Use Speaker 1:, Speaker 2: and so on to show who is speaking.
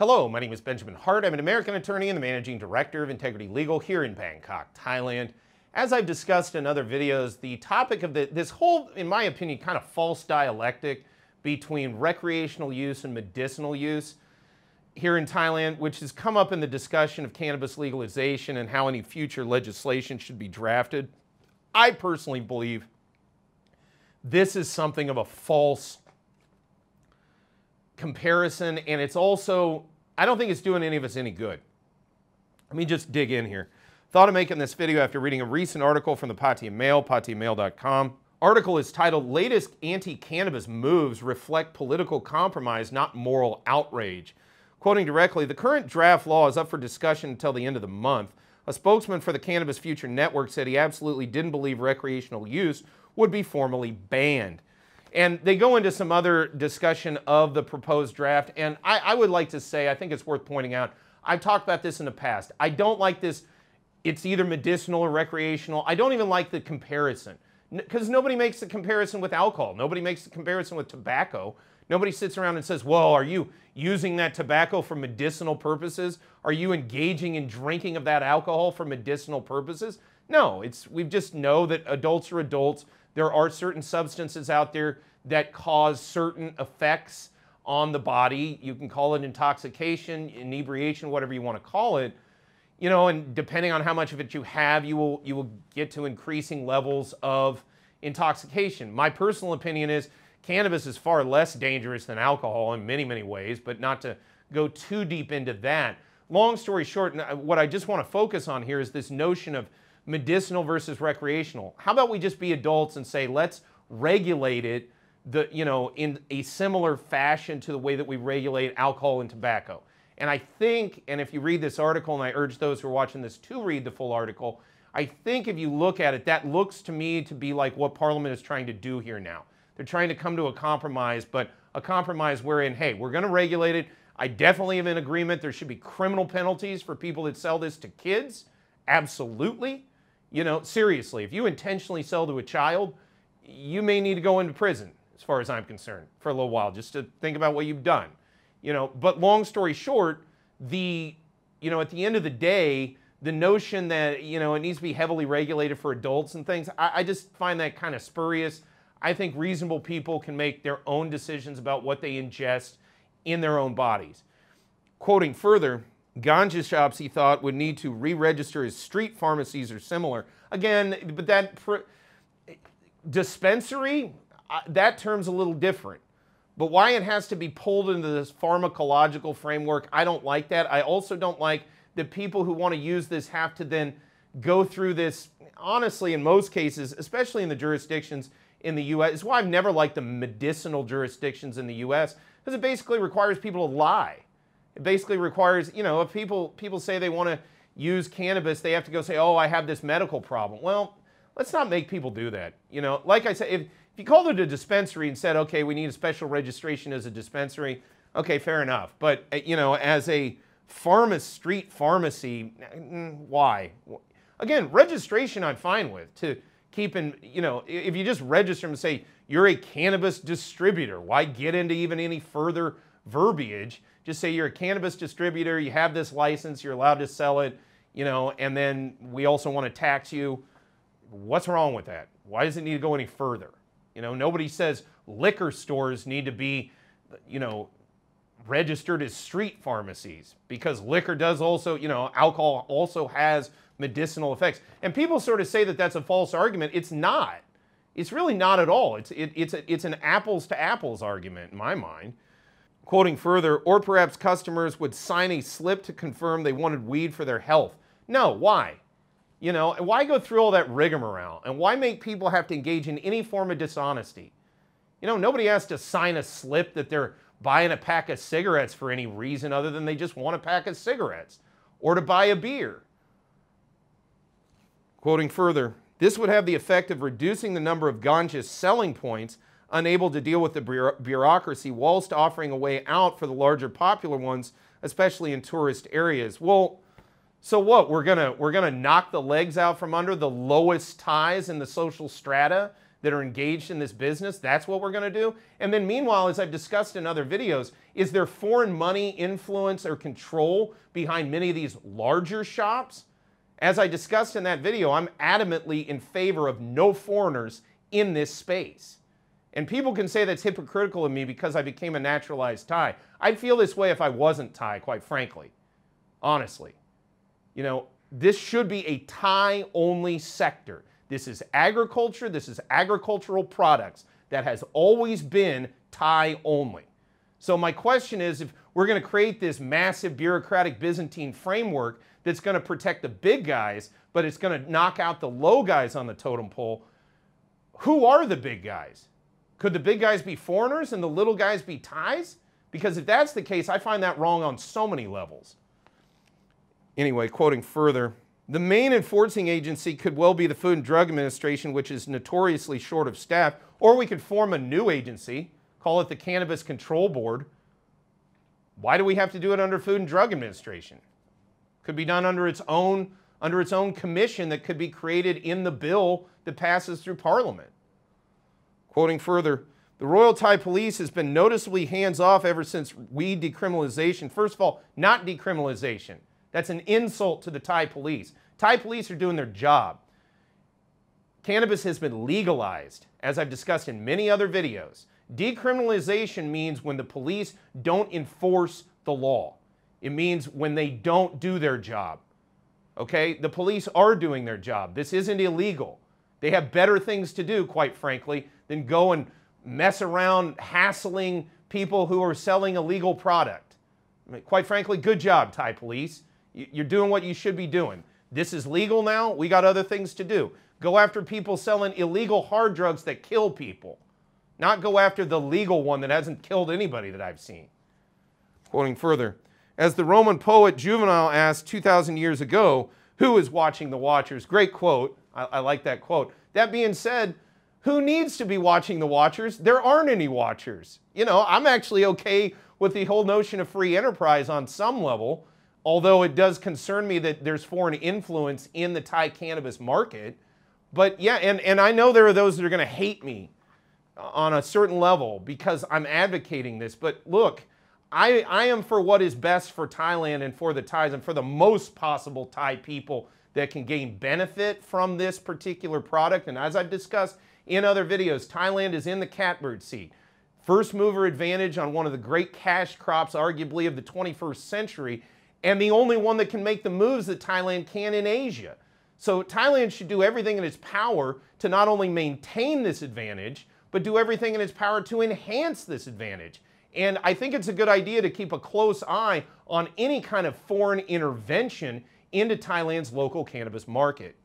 Speaker 1: Hello, my name is Benjamin Hart. I'm an American attorney and the managing director of Integrity Legal here in Bangkok, Thailand. As I've discussed in other videos, the topic of this whole, in my opinion, kind of false dialectic between recreational use and medicinal use here in Thailand, which has come up in the discussion of cannabis legalization and how any future legislation should be drafted. I personally believe this is something of a false comparison, and it's also, I don't think it's doing any of us any good. Let me just dig in here. Thought of making this video after reading a recent article from the Pattaya Mail, pattayamail.com. Article is titled, "Latest Anti-Cannabis Moves Reflect Political Compromise, Not Moral Outrage." Quoting directly, "The current draft law is up for discussion until the end of the month. A spokesman for the Cannabis Future Network said he absolutely didn't believe recreational use would be formally banned." And they go into some other discussion of the proposed draft, and I would like to say, I think it's worth pointing out, I've talked about this in the past. I don't like this, it's either medicinal or recreational. I don't even like the comparison, because nobody makes the comparison with alcohol. Nobody makes the comparison with tobacco. Nobody sits around and says, well, are you using that tobacco for medicinal purposes? Are you engaging in drinking of that alcohol for medicinal purposes? No, we just know that adults are adults. There are certain substances out there that cause certain effects on the body. You can call it intoxication, inebriation, whatever you want to call it. You know, and depending on how much of it you have, you will get to increasing levels of intoxication. My personal opinion is cannabis is far less dangerous than alcohol in many, many ways, but not to go too deep into that. Long story short, what I just want to focus on here is this notion of medicinal versus recreational. How about we just be adults and say, let's regulate it in a similar fashion to the way that we regulate alcohol and tobacco. And I think, and if you read this article, and I urge those who are watching this to read the full article, I think if you look at it, that looks to me to be like what Parliament is trying to do here now. They're trying to come to a compromise, but a compromise wherein, hey, we're going to regulate it. I definitely am in agreement. There should be criminal penalties for people that sell this to kids. Absolutely. You know, seriously, if you intentionally sell to a child, you may need to go into prison, as far as I'm concerned, for a little while, just to think about what you've done. You know, but long story short, at the end of the day, the notion that, it needs to be heavily regulated for adults and things, I just find that kind of spurious. I think reasonable people can make their own decisions about what they ingest in their own bodies. Quoting further, ganja shops, he thought, would need to re-register as street pharmacies or similar. Again, but that dispensary, that term's a little different. But why it has to be pulled into this pharmacological framework, I don't like that. I also don't like that people who want to use this have to then go through this, honestly, in most cases, especially in the jurisdictions in the U.S. It's why I've never liked the medicinal jurisdictions in the U.S., because it basically requires people to lie. It basically requires, if people say they want to use cannabis, they have to go say, oh, I have this medical problem. Well, let's not make people do that. Like I said, if you called it a dispensary and said, okay, we need a special registration as a dispensary, okay, fair enough. But, as a street pharmacy, why? Again, registration I'm fine with, to keep in, if you just register and say, you're a cannabis distributor, why get into even any further verbiage? Just say you're a cannabis distributor, you have this license, you're allowed to sell it, and then we also want to tax you. What's wrong with that? Why does it need to go any further? Nobody says liquor stores need to be, registered as street pharmacies, because liquor does also, alcohol also has medicinal effects. And people sort of say that that's a false argument. It's not. It's really not at all. It's an apples to apples argument in my mind. Quoting further, or perhaps customers would sign a slip to confirm they wanted weed for their health. No, why? And why go through all that rigmarole? And why make people have to engage in any form of dishonesty? Nobody has to sign a slip that they're buying a pack of cigarettes for any reason other than they just want a pack of cigarettes or to buy a beer. Quoting further, this would have the effect of reducing the number of ganja selling points unable to deal with the bureaucracy whilst offering a way out for the larger popular ones, especially in tourist areas. Well, so what? We're gonna knock the legs out from under the lowest ties in the social strata that are engaged in this business. That's what we're going to do. And then meanwhile, as I've discussed in other videos, is there foreign money, influence, or control behind many of these larger shops? As I discussed in that video, I'm adamantly in favor of no foreigners in this space. And people can say that's hypocritical of me because I became a naturalized Thai. I'd feel this way if I wasn't Thai, quite frankly. Honestly. You know, this should be a Thai-only sector. This is agriculture. This is agricultural products. That has always been Thai-only. So my question is, if we're going to create this massive bureaucratic Byzantine framework that's going to protect the big guys, but it's going to knock out the low guys on the totem pole, who are the big guys? Could the big guys be foreigners and the little guys be Thais? Because if that's the case, I find that wrong on so many levels. Anyway, quoting further, the main enforcing agency could well be the Food and Drug Administration, which is notoriously short of staff, or we could form a new agency, call it the Cannabis Control Board. Why do we have to do it under Food and Drug Administration? Could be done under its own commission that could be created in the bill that passes through Parliament. Quoting further, the Royal Thai Police has been noticeably hands-off ever since weed decriminalization. First of all, not decriminalization. That's an insult to the Thai police. Thai police are doing their job. Cannabis has been legalized, as I've discussed in many other videos. Decriminalization means when the police don't enforce the law. It means when they don't do their job. Okay? The police are doing their job. This isn't illegal. They have better things to do, quite frankly, than go and mess around hassling people who are selling illegal product. I mean, quite frankly, good job, Thai police. You're doing what you should be doing. This is legal now. We got other things to do. Go after people selling illegal hard drugs that kill people. Not go after the legal one that hasn't killed anybody that I've seen. Quoting further, as the Roman poet Juvenal asked 2,000 years ago, who is watching the watchers? Great quote. I like that quote. That being said, who needs to be watching the watchers? There aren't any watchers. You know, I'm actually okay with the whole notion of free enterprise on some level, although it does concern me that there's foreign influence in the Thai cannabis market. But yeah, and I know there are those that are going to hate me on a certain level because I'm advocating this. But look, I am for what is best for Thailand and for the Thais and for the most possible Thai people that can gain benefit from this particular product. And as I've discussed in other videos, Thailand is in the catbird seat. First mover advantage on one of the great cash crops, arguably, of the 21st century, and the only one that can make the moves that Thailand can in Asia. So Thailand should do everything in its power to not only maintain this advantage, but do everything in its power to enhance this advantage. And I think it's a good idea to keep a close eye on any kind of foreign intervention into Thailand's local cannabis market.